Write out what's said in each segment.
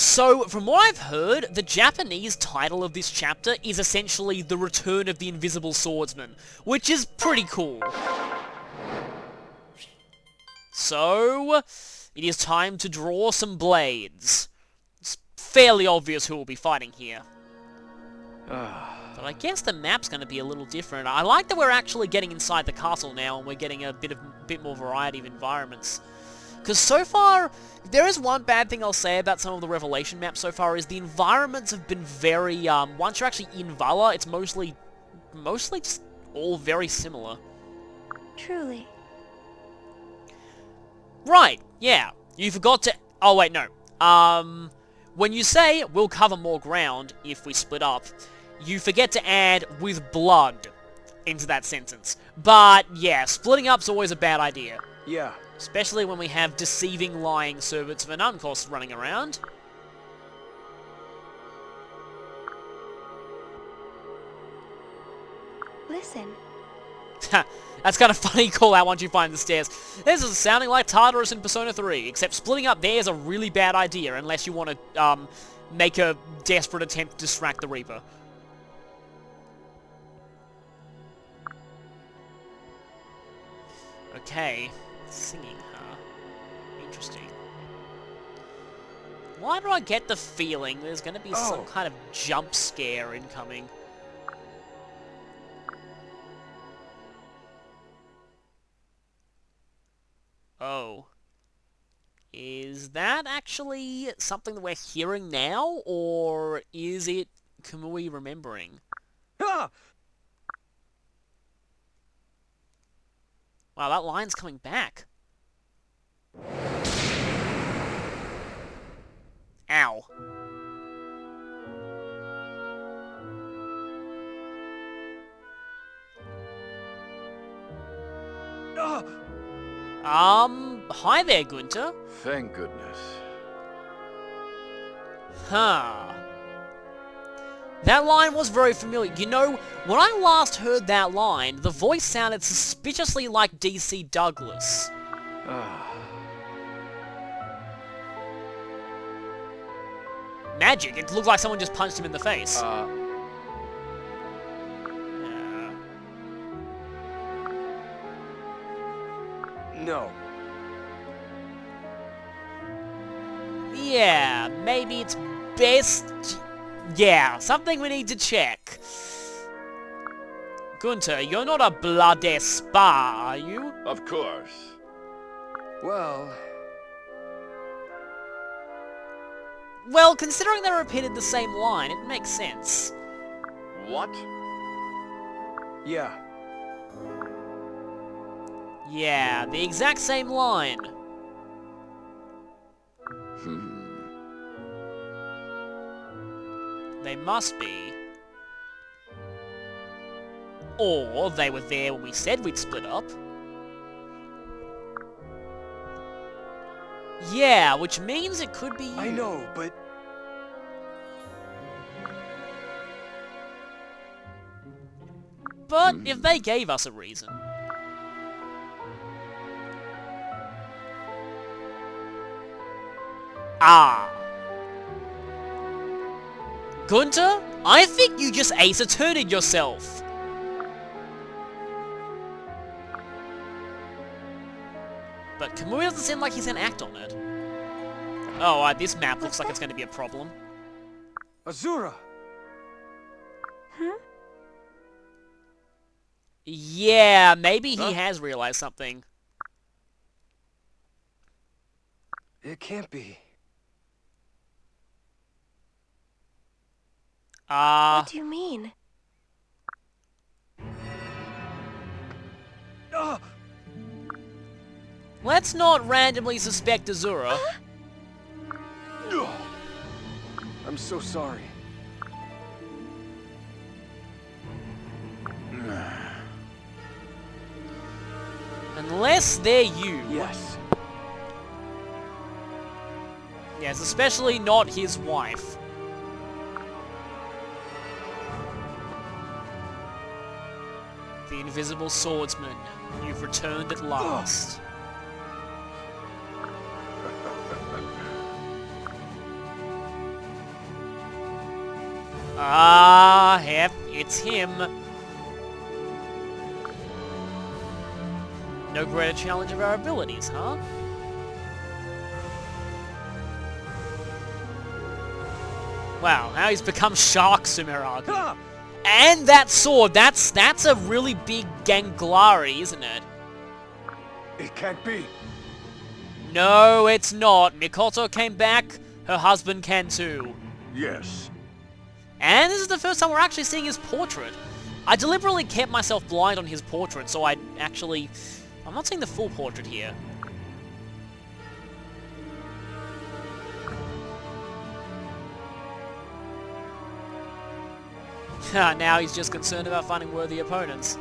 So, from what I've heard, the Japanese title of this chapter is essentially The Return of the Invisible Swordsman, which is pretty cool. So, it is time to draw some blades. It's fairly obvious who will be fighting here. But I guess the map's going to be a little different. I like that we're actually getting inside the castle now, and we're getting a bit more variety of environments. Because so far, if there is one bad thing I'll say about some of the Revelation maps so far, is the environments have been very, once you're actually in Valor, it's mostly just all very similar. Truly. Right, yeah. You forgot to... Oh, wait, no. When you say, we'll cover more ground if we split up, you forget to add with blood into that sentence. But, yeah, splitting up's always a bad idea. Yeah. Especially when we have deceiving, lying servants of an Uncos running around. Listen. That's kind of funny call out once you find the stairs. This is sounding like Tartarus in Persona 3, except splitting up there is a really bad idea unless you want to make a desperate attempt to distract the Reaper. Okay. Singing, huh? Interesting. Why do I get the feeling there's going to be some kind of jump scare incoming? Oh. Is that actually something that we're hearing now, or is it Kamui remembering? Ah! Wow, that line's coming back. Ow. Hi there, Gunter. Thank goodness. Huh. That line was very familiar. You know, when I last heard that line, the voice sounded suspiciously like DC Douglas. Magic, it looked like someone just punched him in the face. Yeah. No. Yeah, maybe it's best... Yeah, something we need to check. Gunter, you're not a bloody spa, are you? Of course. Well... Well, considering they repeated the same line, it makes sense. What? Yeah. Yeah, the exact same line. They must be. Or they were there when we said we'd split up. Yeah, which means it could be you. I know, but... But if they gave us a reason... Ah. Gunter, I think you just Ace Attorney'd yourself. But Kamui doesn't seem like he's gonna act on it. Oh, this map looks like it's gonna be a problem. Azura! Huh? Yeah, maybe he has realized something. It can't be. What do you mean? Let's not randomly suspect Azura. I'm so sorry. Unless they're you. Yes. Yes, especially not his wife. The Invisible Swordsman, you've returned at last. Ah, yep, it's him. No greater challenge of our abilities, huh? Wow, now he's become Shark Sumeragi. Ah! And that sword, that's a really big Ganglari, isn't it? It can't be. No, it's not. Mikoto came back, her husband can too. Yes. And this is the first time we're actually seeing his portrait. I deliberately kept myself blind on his portrait, so I'm not seeing the full portrait here. Now he's just concerned about finding worthy opponents.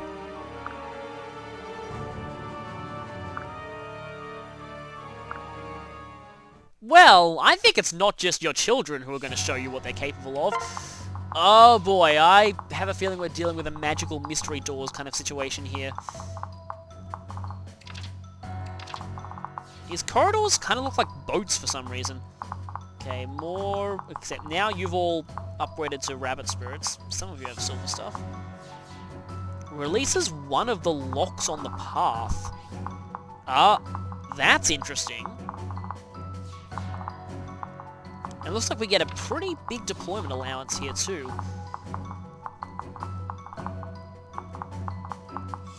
Well, I think it's not just your children who are going to show you what they're capable of. Oh boy, I have a feeling we're dealing with a magical mystery doors kind of situation here. His corridors kind of look like boats for some reason. Okay, more... except now you've all upgraded to rabbit spirits. Some of you have silver stuff. Releases one of the locks on the path. Ah, that's interesting. It looks like we get a pretty big deployment allowance here too.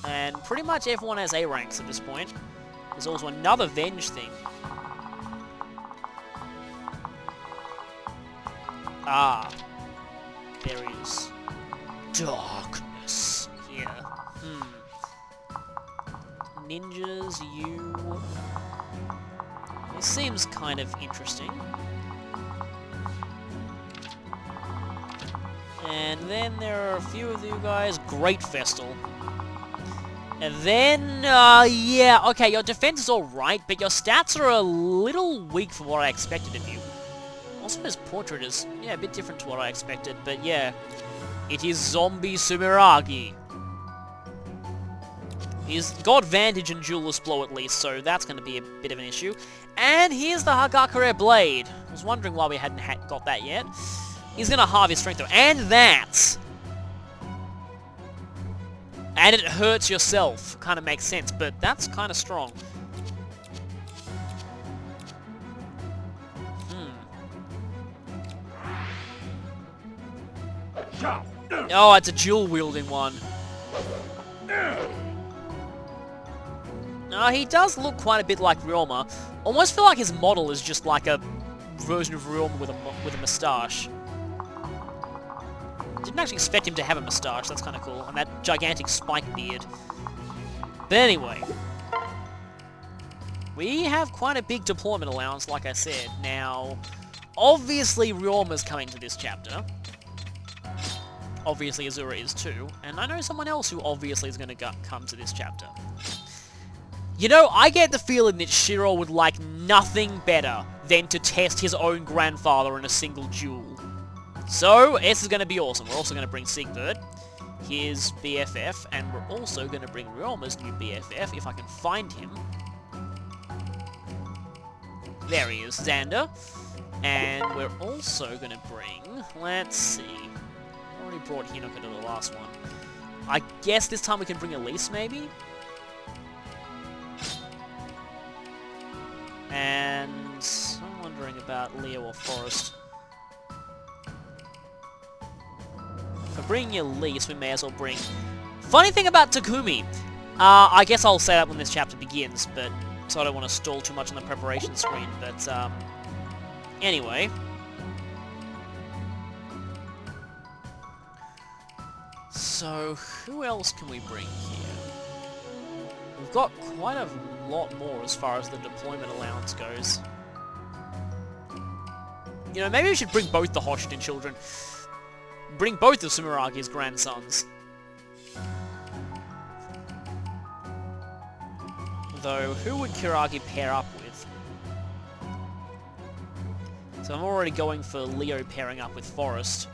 And pretty much everyone has A ranks at this point. There's also another Venge thing. Ah. There is darkness here. Ninjas, you... This seems kind of interesting. And then there are a few of you guys. Great Festal. And then, yeah, okay, your defense is alright, but your stats are a little weak from what I expected of you. Also, his portrait is, yeah, a bit different to what I expected, but yeah. It is Zombie Sumeragi. He's got Vantage and Duelist Blow at least, so that's going to be a bit of an issue. And here's the Hagakure Blade. I was wondering why we hadn't got that yet. He's going to halve his strength though. And that! And it hurts yourself. Kind of makes sense, but that's kind of strong. Oh, it's a dual-wielding one. No, he does look quite a bit like Ryoma. Almost feel like his model is just like a version of Ryoma with a moustache. Didn't actually expect him to have a moustache, that's kind of cool. And that gigantic spike beard. But anyway. We have quite a big deployment allowance, like I said. Now, obviously Ryoma's coming to this chapter. Obviously Azura is too. And I know someone else who obviously is going to come to this chapter. You know, I get the feeling that Shiro would like nothing better than to test his own grandfather in a single duel. So, this is going to be awesome. We're also going to bring Siegbert, his BFF, and we're also going to bring Ryoma's new BFF, if I can find him. There he is, Xander. And we're also going to bring, let's see, I already brought Hinoka to the last one. I guess this time we can bring Elise, maybe? And I'm wondering about Leo or Forrest. For bringing Elise, we may as well bring... Funny thing about Takumi, I guess I'll say that when this chapter begins, but so I don't want to stall too much on the preparation screen, but anyway. So, who else can we bring here? We've got quite a lot more as far as the deployment allowance goes. You know, maybe we should bring both the Hoshiden children. Bring both of Sumeragi's grandsons. Though, who would Kiragi pair up with? So I'm already going for Leo pairing up with Forrest.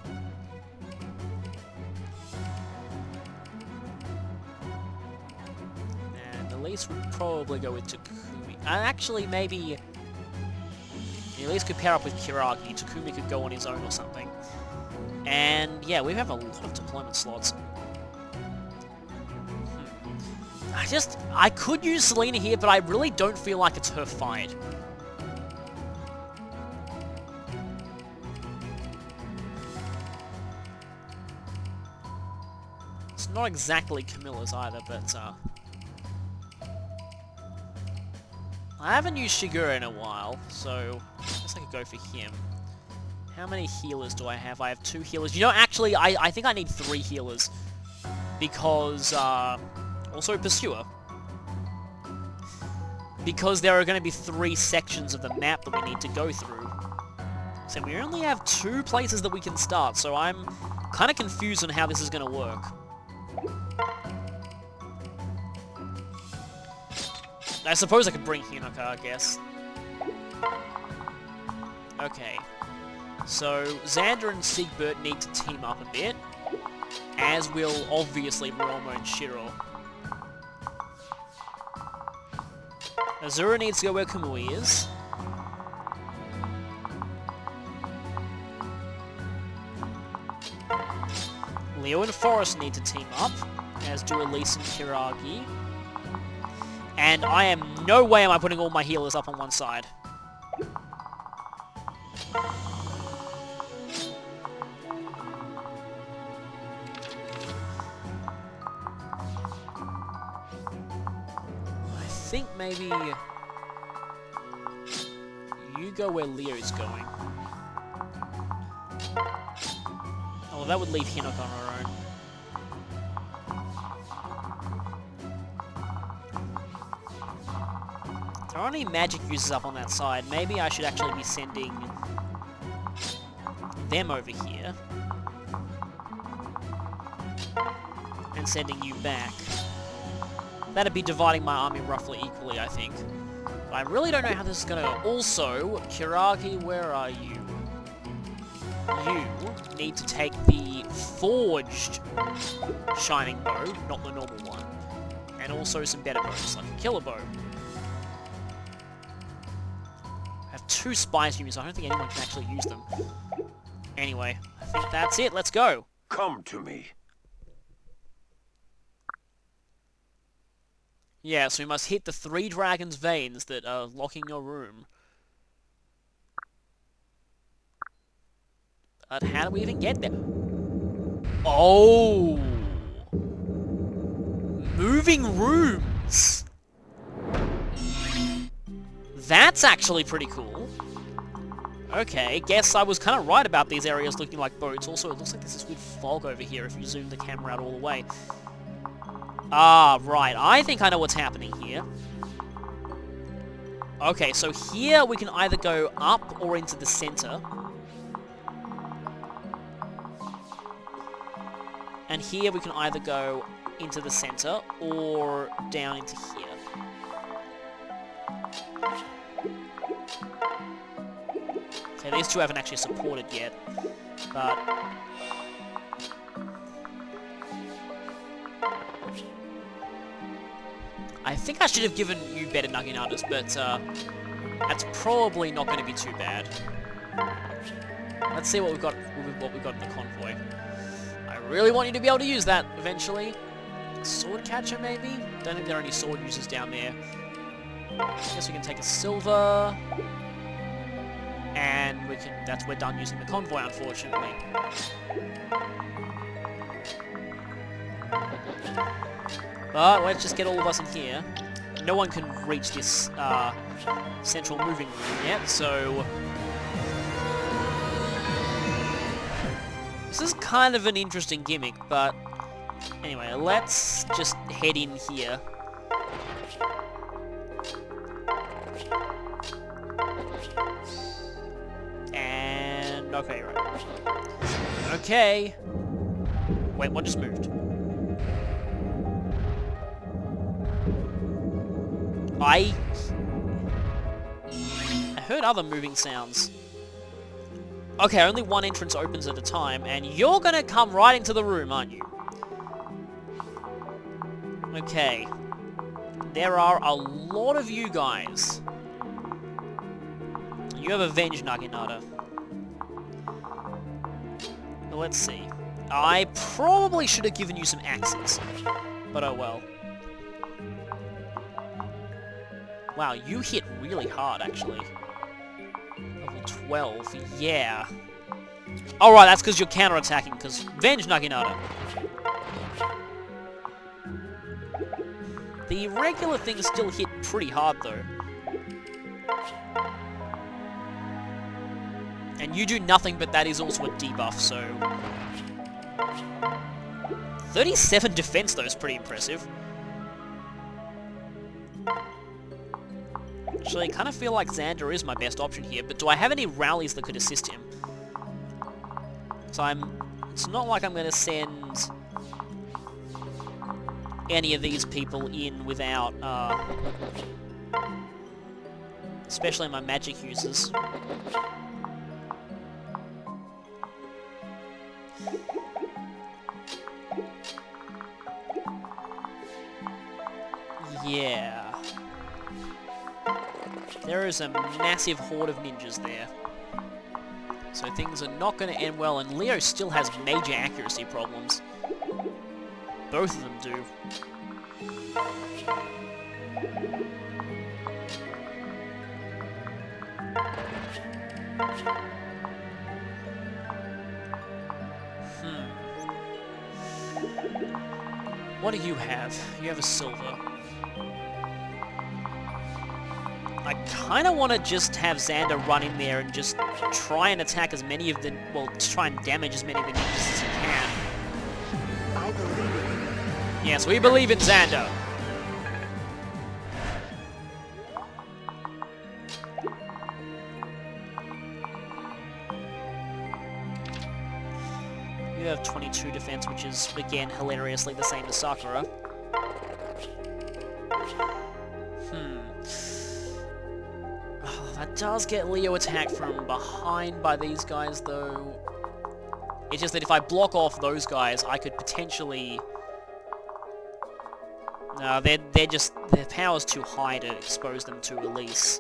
And Elise would probably go with Takumi. And actually, maybe... Elise could pair up with Kiragi. Takumi could go on his own or something. And yeah, we have a lot of deployment slots. I could use Selena here, but I really don't feel like it's her fight. It's not exactly Camilla's either, but I haven't used Shigure in a while, so I guess I could go for him. How many healers do I have? I have 2 healers. You know, actually, I think I need 3 healers. Because, also Pursuer. Because there are going to be 3 sections of the map that we need to go through. So we only have 2 places that we can start, so I'm kind of confused on how this is going to work. I suppose I could bring Hinoka, I guess. Okay. So, Xander and Siegbert need to team up a bit, as will, obviously, Moromo and Shiro. Azura needs to go where Kamui is. Leo and Forrest need to team up, as do Elise and Kiragi. And I am no way am I putting all my healers up on one side. I think maybe you go where Leo's going. Oh, that would leave Hinoka on her own. There aren't any magic users up on that side. Maybe I should actually be sending them over here. And sending you back. That'd be dividing my army roughly equally, I think. But I really don't know how this is gonna go. Also, Kiragi, where are you? You need to take the forged shining bow, not the normal one. And also some better bows, like a killer bow. I have 2 spies units, so I don't think anyone can actually use them. Anyway, I think that's it. Let's go. Come to me. Yeah, so we must hit the 3 dragon's veins that are locking your room. But how do we even get there? Oh! Moving rooms! That's actually pretty cool. Okay, guess I was kind of right about these areas looking like boats. Also, it looks like there's this weird fog over here if you zoom the camera out all the way. Ah, right. I think I know what's happening here. Okay, so here we can either go up or into the center. And here we can either go into the center or down into here. Okay, these 2 haven't actually supported yet, but... I think I should have given you better Naginatas, but that's probably not going to be too bad. Let's see what we've got in the convoy. I really want you to be able to use that eventually. Sword catcher, maybe? Don't think there are any sword users down there. I guess we can take a silver. And we're done using the convoy, unfortunately. But let's just get all of us in here. No one can reach this central moving room yet, so... This is kind of an interesting gimmick, but... Anyway, let's just head in here. And... Okay, right. Okay. Wait, what just moved? I heard other moving sounds. Okay, only one entrance opens at a time, and you're gonna come right into the room, aren't you? Okay. There are a lot of you guys. You have Avenged Naginata. The Well, let's see. I probably should have given you some axes. But oh well. Wow, you hit really hard, actually. Level 12, yeah. Alright, that's because you're counter-attacking, because Venge Naginata. The regular things still hit pretty hard, though. And you do nothing, but that is also a debuff, so... 37 defense, though, is pretty impressive. Actually, I kind of feel like Xander is my best option here, but do I have any rallies that could assist him? So it's not like I'm going to send any of these people in without, especially my magic users. Yeah. There is a massive horde of ninjas there. So things are not going to end well, and Leo still has major accuracy problems. Both of them do. What do you have? You have a silver. I kind of want to just have Xander run in there and just try and attack as many of the... well, try and damage as many of the ninjas as he can. I believe in you. Yes, we believe in Xander. You have 22 defense, which is, again, hilariously the same as Sakura. That does get Leo attacked from behind by these guys, though. It's just that if I block off those guys, I could potentially... No, they're just... their power's too high to expose them to release.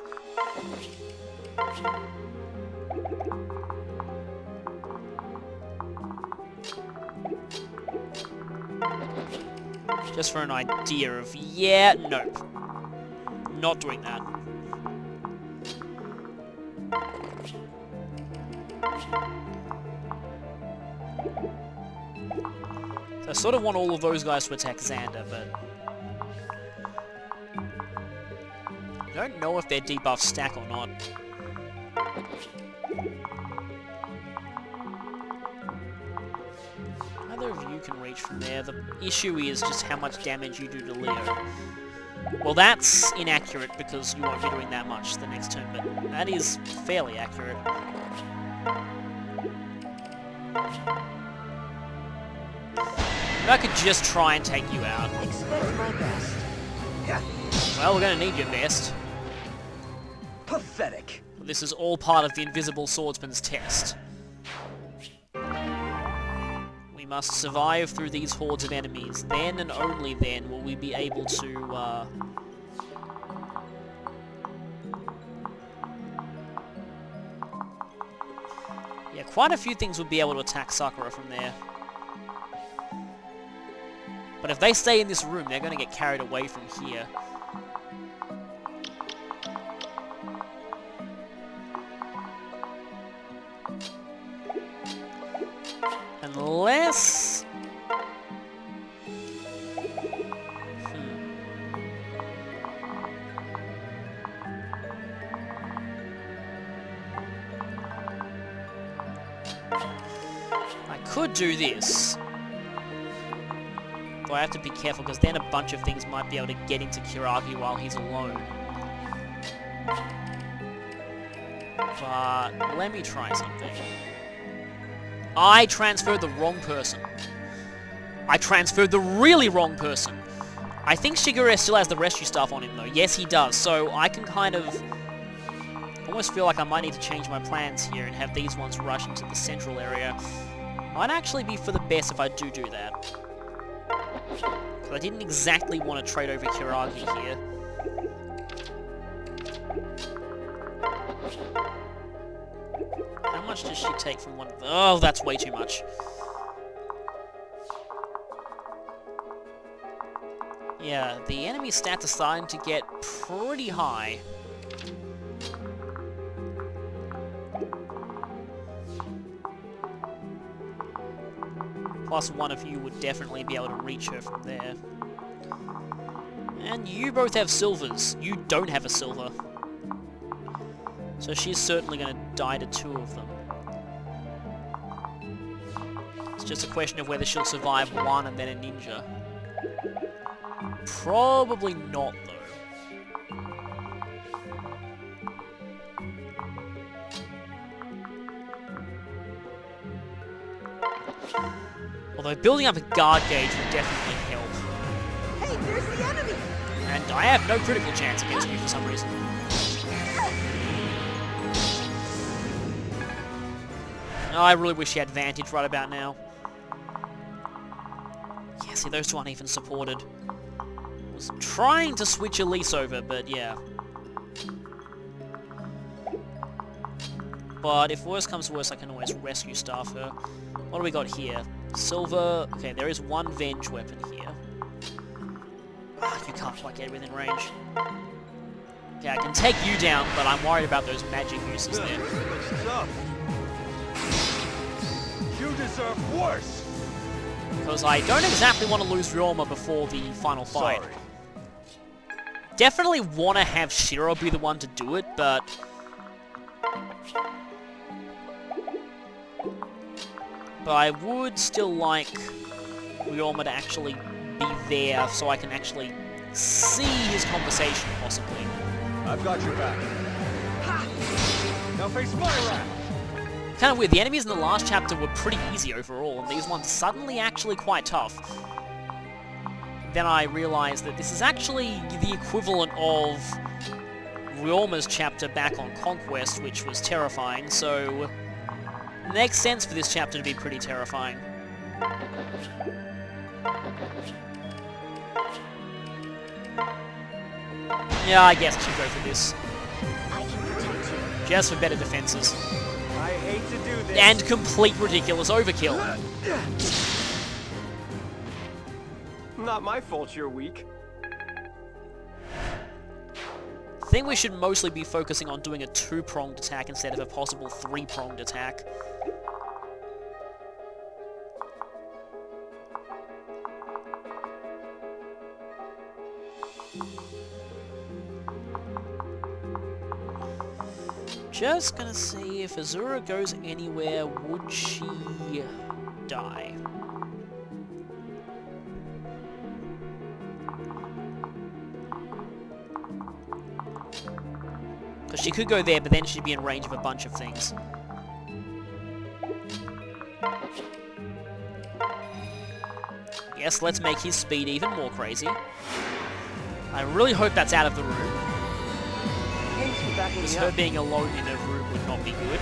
Just for an idea of... yeah, nope. Not doing that. So I sort of want all of those guys to attack Xander, but... I don't know if their debuffs stack or not. Neither of you can reach from there. The issue is just how much damage you do to Leo. Well, that's inaccurate because you won't be doing that much the next turn, but that is fairly accurate. I could just try and take you out. Expect my best. Well, we're going to need your best. Pathetic. This is all part of the Invisible Swordsman's test. We must survive through these hordes of enemies. Then and only then will we be able to, yeah, quite a few things would be able to attack Sakura from there. But if they stay in this room, they're going to get carried away from here. Unless... I could do this. Though I have to be careful, because then a bunch of things might be able to get into Kiragi while he's alone. But let me try something. I transferred the wrong person. I transferred the really wrong person. I think Shigeru still has the rescue stuff on him, though. Yes, he does. So I can kind of... almost feel like I might need to change my plans here and have these ones rush into the central area. Might actually be for the best if I do that. Because I didn't exactly want to trade over Kiragi here. How much does she take from one of the... Oh, that's way too much. Yeah, the enemy stats are starting to get pretty high. Plus one of you would definitely be able to reach her from there. And you both have silvers. You don't have a silver. So she's certainly going to die to two of them. It's just a question of whether she'll survive one and then a ninja. Probably not, though. Although building up a guard gauge would definitely help. Hey, there's the enemy! And I have no critical chance against you for some reason. Oh, I really wish he had Vantage right about now. Yeah, see, those two aren't even supported. I was trying to switch Elise over, but yeah. But if worse comes to worse, I can always rescue staff her. What do we got here? Silver... Okay, there is one Venge weapon here. Ah, you can't quite get within range. Okay, I can take you down, but I'm worried about those magic uses there. You deserve worse! Because I don't exactly want to lose Ryoma before the final fight. Sorry. Definitely want to have Shiro be the one to do it, but... But I would still like Ryoma to actually be there so I can actually see his conversation, possibly. I've got your back. Ha! Now face my wrath! Kind of weird, the enemies in the last chapter were pretty easy overall, and these ones suddenly actually quite tough. Then I realized that this is actually the equivalent of Ryoma's chapter back on Conquest, which was terrifying, so... It makes sense for this chapter to be pretty terrifying. Yeah, I guess I should go for this. I can protect you. Just for better defenses. I hate to do this. And complete ridiculous overkill. Not my fault you're weak. I think we should mostly be focusing on doing a two-pronged attack instead of a possible three-pronged attack. Just gonna see if Azura goes anywhere, would she die? Because she could go there, but then she'd be in range of a bunch of things. Yes, let's make his speed even more crazy. I really hope that's out of the room. Because her being alone in a room would not be good.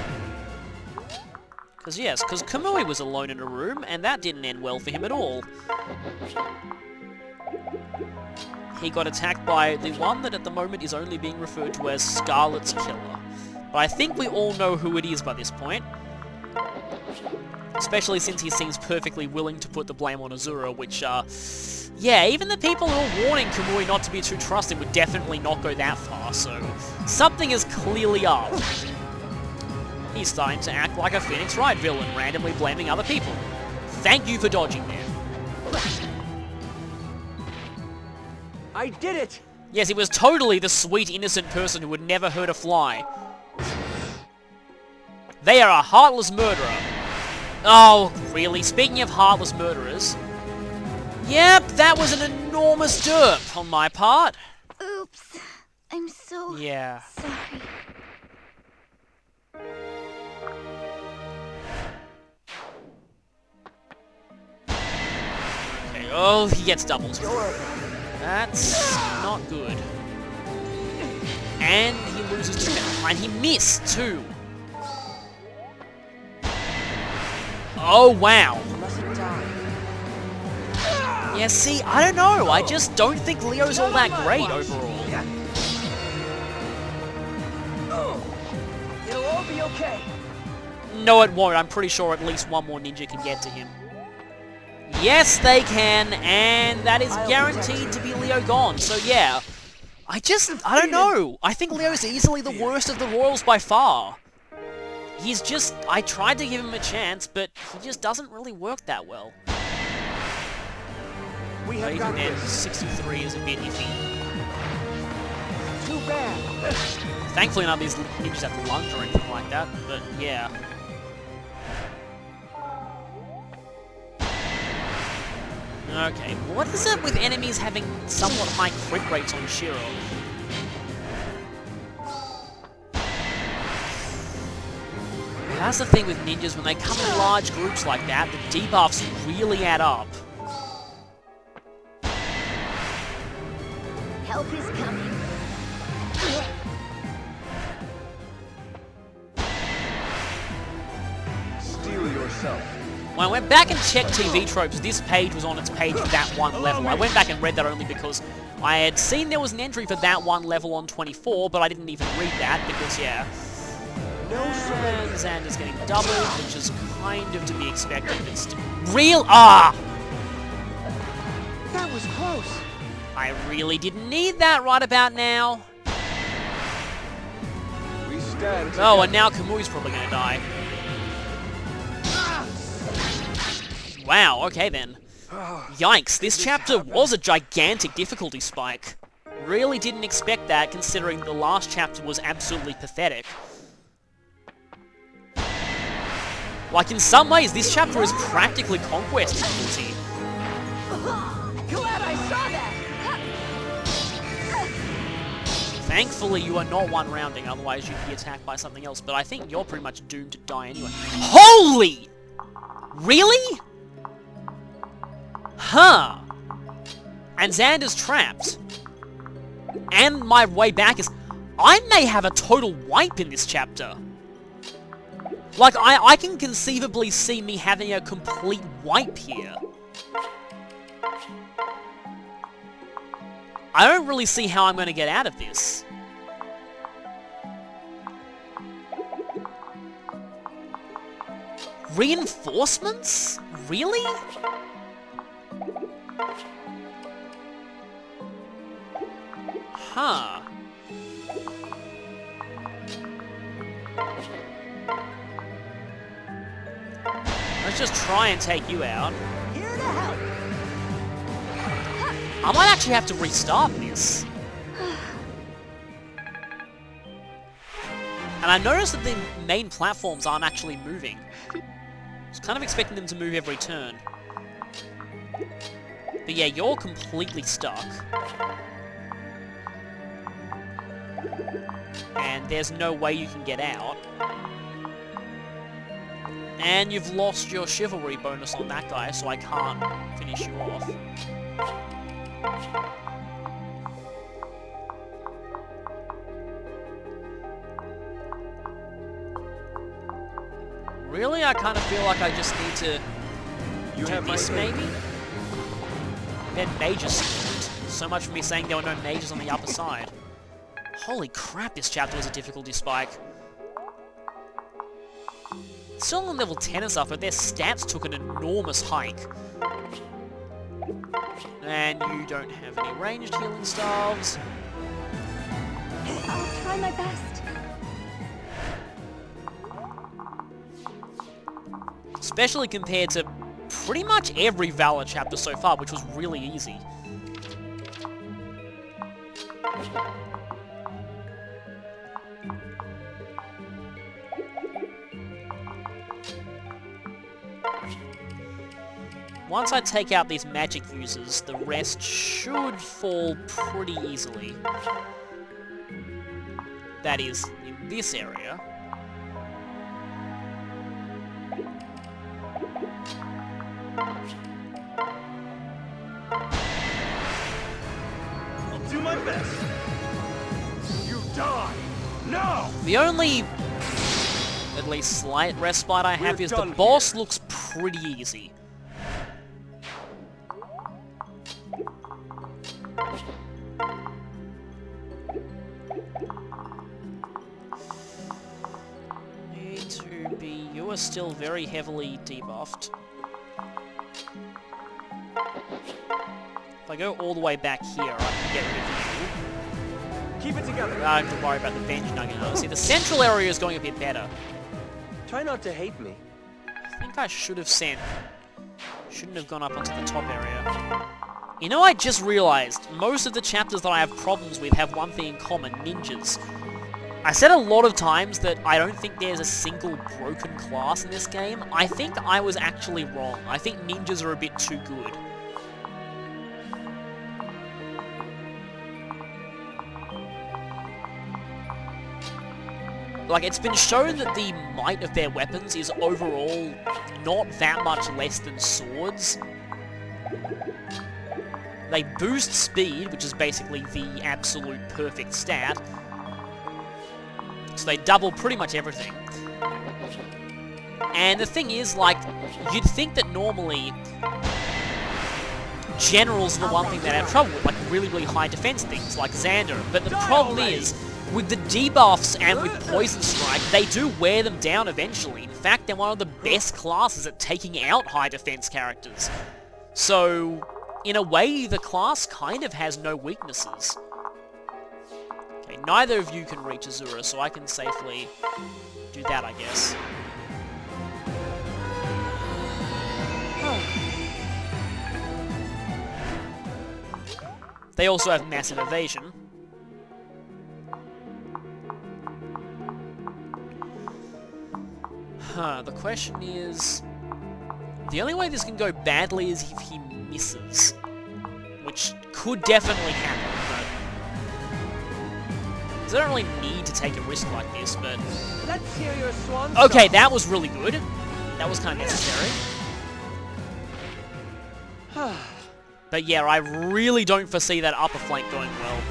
Because yes, because Kamui was alone in a room, and that didn't end well for him at all. He got attacked by the one that at the moment is only being referred to as Scarlet's Killer. But I think we all know who it is by this point. Especially since he seems perfectly willing to put the blame on Azura, which, yeah, even the people who are warning Kamui not to be too trusting would definitely not go that far, so something is clearly up. He's starting to act like a Phoenix Wright villain, randomly blaming other people. Thank you for dodging there. I did it! Yes, he was totally the sweet, innocent person who would never hurt a fly. They are a heartless murderer. Oh, really? Speaking of heartless murderers... Yep, that was an enormous derp on my part. Oops. I'm so Yeah. sorry. Okay, oh, he gets doubled. That's not good. And he loses defense. And he missed, too. Oh, wow. Yeah, see, I don't know. I just don't think Leo's all that great overall. It'll all be okay. No, it won't. I'm pretty sure at least one more ninja can get to him. Yes, they can, and that is guaranteed to be Leo gone. So yeah, I don't know. I think Leo's easily the worst of the Royals by far. He's just, I tried to give him a chance, but he just doesn't really work that well. We But have even got then, this. 63 is a bit iffy. Too bad. Thankfully none of these ninjas have lunge or anything like that, but yeah. Okay, what is it with enemies having somewhat high crit rates on Shiro? That's the thing with ninjas, when they come in large groups like that, the debuffs really add up. Help is coming. Steel yourself. When I went back and checked TV tropes, this page was on its page for that one level. I went back and read that only because I had seen there was an entry for that one level on 24, but I didn't even read that because, yeah. And Xander's getting doubled, which is kind of to be expected. It's Ah! That was close. I really didn't need that right about now. We stand. Oh, and now Kamui's probably gonna die. Wow, okay then. Yikes, this chapter was a gigantic difficulty spike. Really didn't expect that, considering the last chapter was absolutely pathetic. Like, in some ways, this chapter is practically Conquest difficulty. Glad I saw that. Thankfully, you are not one rounding, otherwise you'd be attacked by something else, but I think you're pretty much doomed to die anyway. Holy! Really? Huh. And Xander's trapped. And my way back is... I may have a total wipe in this chapter. Like, I can conceivably see me having a complete wipe here. I don't really see how I'm going to get out of this. Reinforcements? Really? Huh. Let's just try and take you out. Here to help. I might actually have to restart this. And I noticed that the main platforms aren't actually moving. I was kind of expecting them to move every turn. But yeah, you're completely stuck. And there's no way you can get out. And you've lost your chivalry bonus on that guy, so I can't finish you off. Really? I kind of feel like I just need to do this, maybe? Then mages spawned. So much for me saying there were no mages on the upper side. Holy crap, this chapter was a difficulty spike. Still on level 10 and stuff, but their stats took an enormous hike. And you don't have any ranged healing staves. I'll try my best. Especially compared to pretty much every Valor chapter so far, which was really easy. Once I take out these magic users, the rest should fall pretty easily. That is, in this area. I'll do my best. You die. No. The only, at least slight respite I have We're is the done boss here. looks pretty easy. Need to be you are still very heavily debuffed. If I go all the way back here, I can get rid of you. Keep it together. I don't have to worry about the bench nugget now. See, the central area is going a bit better. Try not to hate me. I think I should have sent... Shouldn't have gone up onto the top area. You know, I just realized, most of the chapters that I have problems with have one thing in common, ninjas. I said a lot of times that I don't think there's a single broken class in this game. I think I was actually wrong. I think ninjas are a bit too good. Like, it's been shown that the might of their weapons is overall not that much less than swords. They boost speed, which is basically the absolute perfect stat. So they double pretty much everything. And the thing is, like, you'd think that normally generals are the one thing that have trouble with, like really, really high defense things, like Xander. But the problem is, with the debuffs and with Poison Strike, they do wear them down eventually. In fact, they're one of the best classes at taking out high defense characters. So, in a way, the class kind of has no weaknesses. Okay, neither of you can reach Azura, so I can safely do that, I guess. They also have massive evasion. The question is... The only way this can go badly is if he misses. Which could definitely happen, but... Because I don't really need to take a risk like this, but... Let's hear your swan Okay, song. that was really good. That was kind of necessary. But yeah, I really don't foresee that upper flank going well.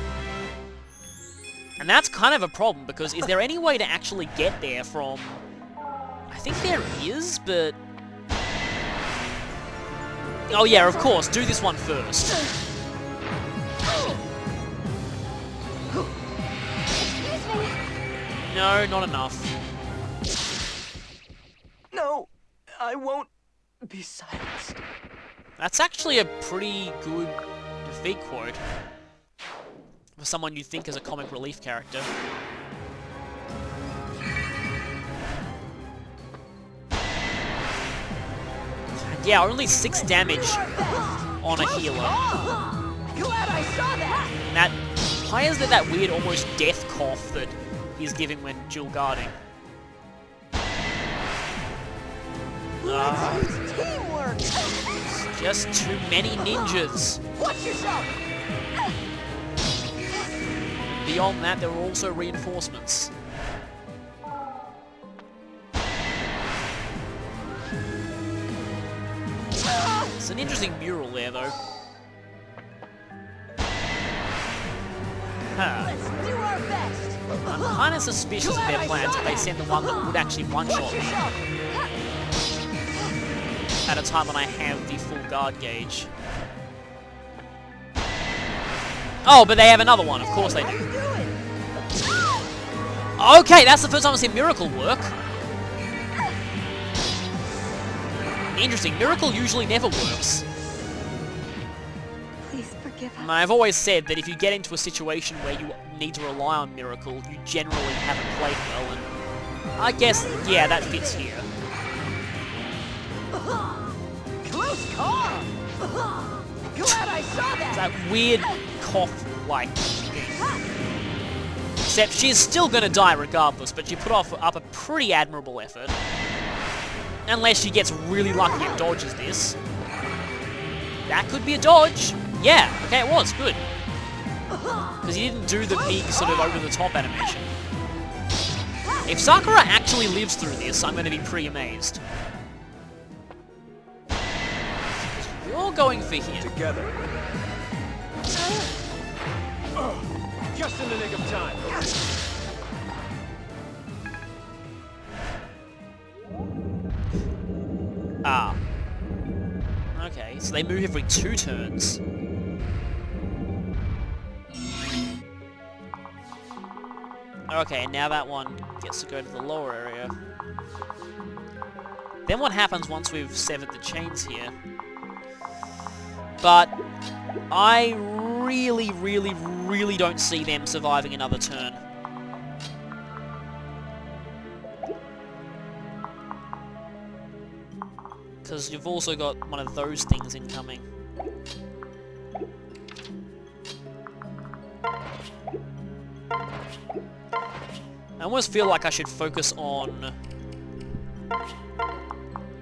And that's kind of a problem, because is there any way to actually get there from... I think there is, but... Oh yeah, of course, do this one first. Excuse me. No, not enough. No, I won't be silenced. That's actually a pretty good defeat quote. For someone you think is a comic relief character. Yeah, only 6 damage on a healer. Glad I saw that. And that hires that weird almost death cough that he's giving when dual guarding. Let's use teamwork. Just too many ninjas. Watch yourself. Beyond that, there are also reinforcements. It's an interesting mural there, though. Huh. Let's do our best. I'm kind of suspicious of their plans if they send the one that would actually one-shot Watch me yourself. at a time when I have the full guard gauge. Oh, but they have another one. Of course they Let's do. do it. Okay, that's the first time I've seen Miracle work. Interesting. Miracle usually never works. Please forgive us. And I've always said that if you get into a situation where you need to rely on Miracle, you generally haven't played well, and I guess, yeah, that fits here. Close call. Glad I saw that. That weird cough-like thing. Except she's still gonna die regardless, but she put up a pretty admirable effort. Unless she gets really lucky and dodges this. That could be a dodge. Yeah, okay, it was. Good. Because he didn't do the big sort of over-the-top animation. If Sakura actually lives through this, I'm going to be pretty amazed. You're going for here. Together. Just in the nick of time. Ah. Okay, so they move every 2 turns. Okay, now that one gets to go to the lower area. Then what happens once we've severed the chains here? But I really, really, really don't see them surviving another turn. Because you've also got one of those things incoming. I almost feel like I should focus on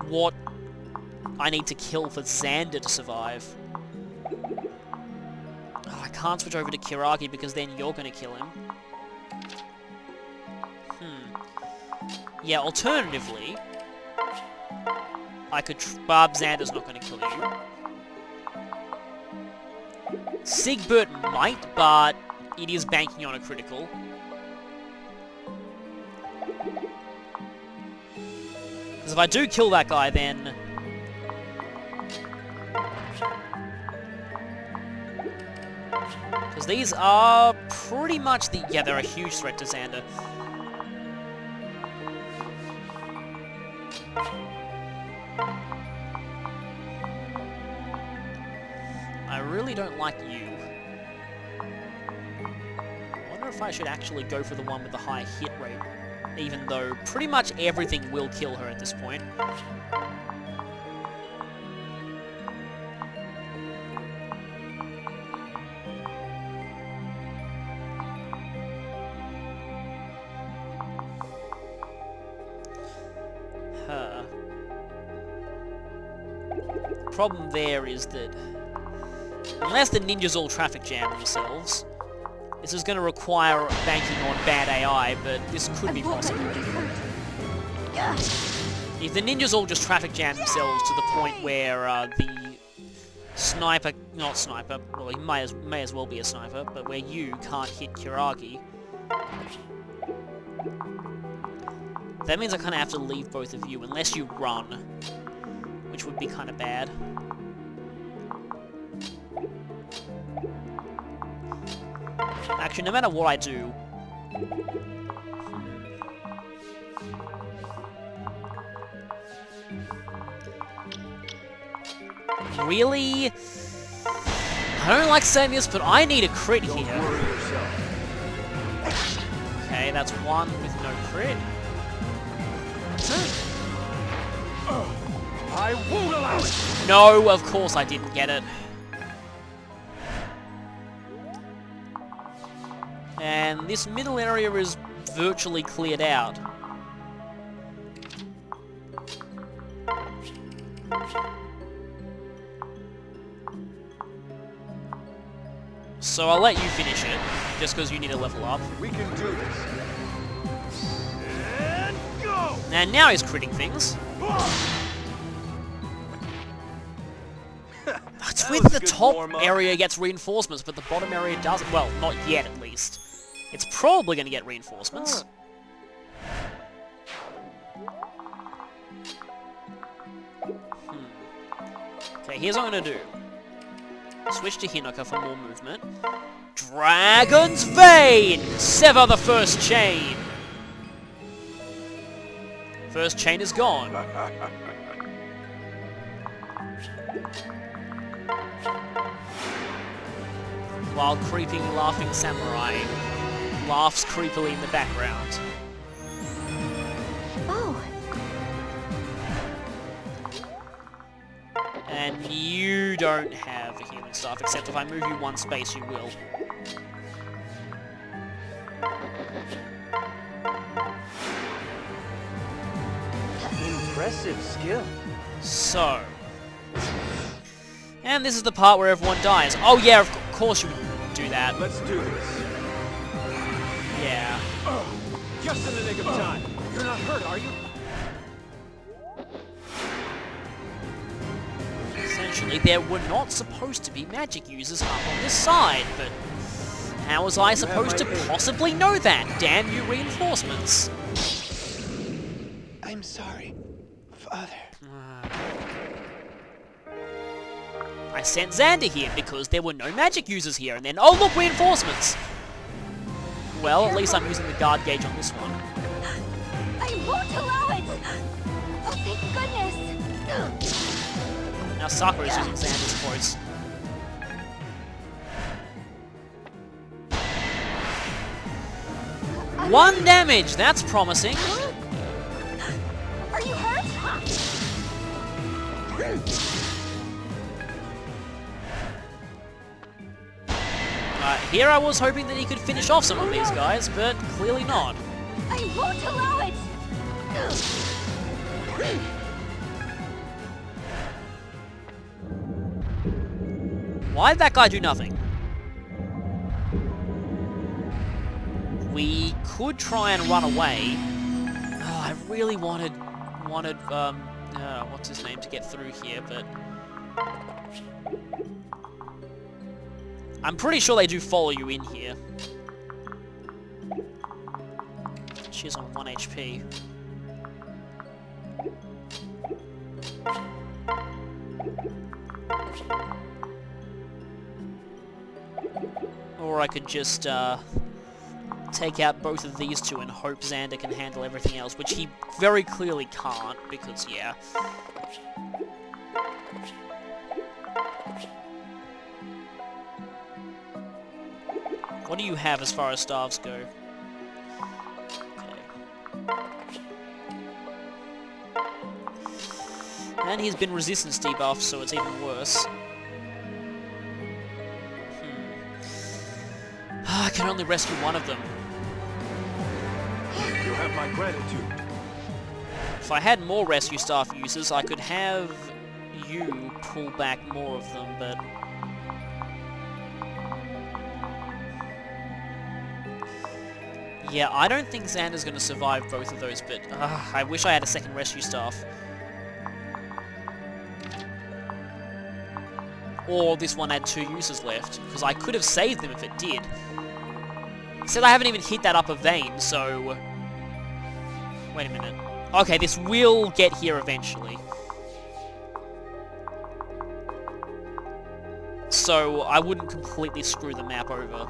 what I need to kill for Xander to survive. Oh, I can't switch over to Kiragi because then you're going to kill him. Yeah, alternatively, I could... Barb, Xander's not going to kill you. Sigbert might, but it is banking on a critical. Because if I do kill that guy, then... Because these are pretty much the... Yeah, they're a huge threat to Xander. I really don't like you. I wonder if I should actually go for the one with the high hit rate, even though pretty much everything will kill her at this point. Problem there is that unless the ninjas all traffic jam themselves, this is going to require banking on bad AI, but this could be possible. If the ninjas all just traffic jam themselves to the point where the sniper, not sniper, well he may as well be a sniper, but where you can't hit Kiragi, that means I kind of have to leave both of you unless you run, which would be kind of bad. Actually, no matter what I do... Really? I don't like saying this, but I need a crit here. Okay, that's one with no crit. I won't allow it! No, of course I didn't get it. And this middle area is virtually cleared out. So I'll let you finish it, just because you need to level up. We can do this. And go! And now he's critting things. It's with the top area gets reinforcements, but the bottom area doesn't. Well, not yet at least. It's probably going to get reinforcements. Okay, here's what I'm going to do. Switch to Hinoka for more movement. Dragon's Vein! Sever the first chain! First chain is gone. While creeping, laughing samurai laughs creepily in the background. Oh. And you don't have a healing staff, except if I move you one space, you will. Impressive skill. So. And this is the part where everyone dies. Oh yeah, of course you would do that. Let's do this. Yeah. Oh, just in the nick of time. You're not hurt, are you? Essentially, there were not supposed to be magic users up on this side, but how was I supposed to possibly know that? Damn you reinforcements. I'm sorry, Father. I sent Xander here because there were no magic users here, and then, oh look, reinforcements! Well, at least I'm using the guard gauge on this one. I won't allow it! Oh, thank goodness! Now Sakura is using Xander's quotes. One damage! That's promising. Are you hurt? Here I was hoping that he could finish off some of these guys, but clearly not. I won't allow it! Why did that guy do nothing? We could try and run away. Oh, I really wanted, what's his name to get through here, but... I'm pretty sure they do follow you in here. She's on 1 HP. Or I could just, take out both of these two and hope Xander can handle everything else, which he very clearly can't, because, yeah. What do you have as far as staves go? Okay. And he's been resistance debuffed, so it's even worse. I can only rescue one of them. You have my gratitude. If I had more rescue staff users, I could have you pull back more of them, but... Yeah, I don't think Xander's going to survive both of those, but I wish I had a second rescue staff. Or this one had 2 users left, because I could have saved them if it did. Except I haven't even hit that upper vein, so... Wait a minute. Okay, this will get here eventually. So I wouldn't completely screw the map over.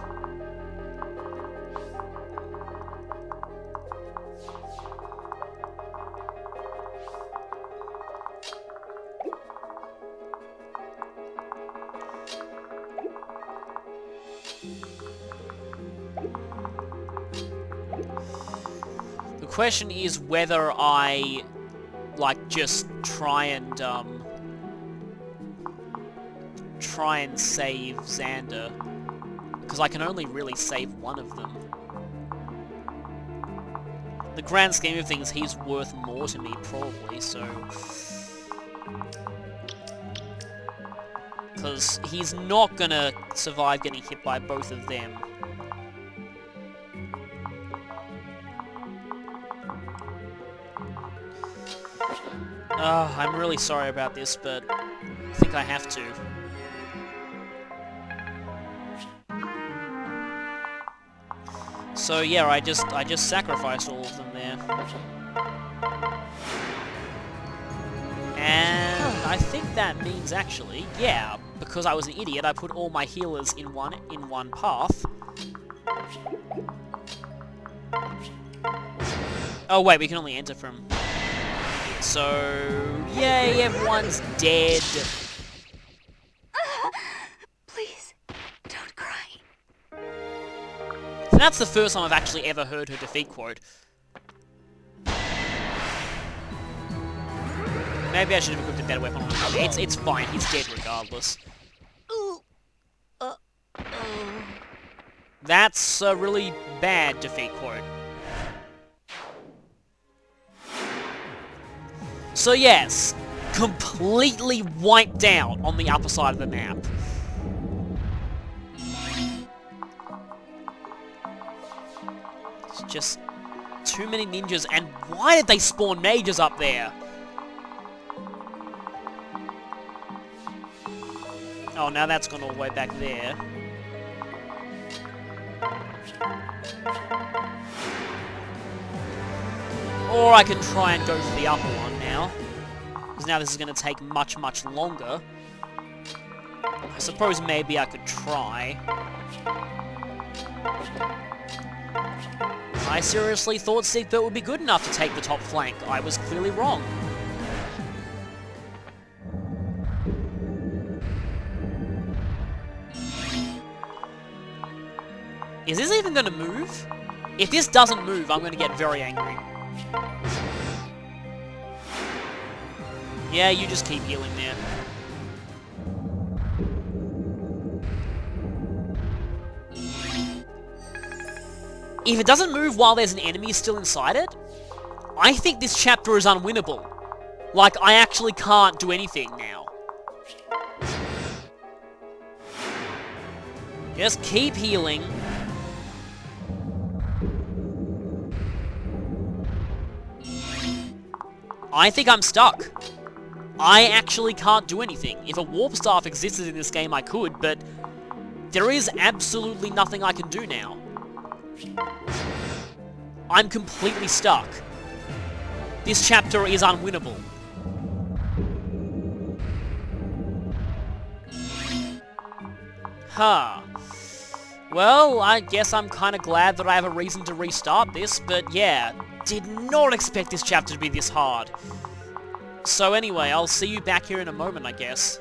The question is whether I, like, just try and save Xander, because I can only really save one of them. In the grand scheme of things, he's worth more to me, probably, so... Because he's not gonna survive getting hit by both of them. I'm really sorry about this, but I think I have to. So yeah, I just sacrificed all of them there. And I think that means actually, yeah, because I was an idiot, I put all my healers in one path. Oh wait, we can only enter from... So, yay, everyone's dead. Please, don't cry. So that's the first time I've actually ever heard her defeat quote. Maybe I should have equipped a better weapon on him. It's fine, he's dead regardless. That's a really bad defeat quote. So yes, completely wiped out on the upper side of the map. It's just too many ninjas, and why did they spawn mages up there? Oh, now that's gone all the way back there. Or I can try and go for the upper one now. Because now this is going to take much, much longer. I suppose maybe I could try. I seriously thought Siegbert would be good enough to take the top flank. I was clearly wrong. Is this even going to move? If this doesn't move, I'm going to get very angry. Yeah, you just keep healing there. If it doesn't move while there's an enemy still inside it, I think this chapter is unwinnable. Like, I actually can't do anything now. Just keep healing. I think I'm stuck. I actually can't do anything. If a warp staff existed in this game, I could, but there is absolutely nothing I can do now. I'm completely stuck. This chapter is unwinnable. Huh. Well, I guess I'm kind of glad that I have a reason to restart this, but yeah, did not expect this chapter to be this hard. So anyway, I'll see you back here in a moment, I guess.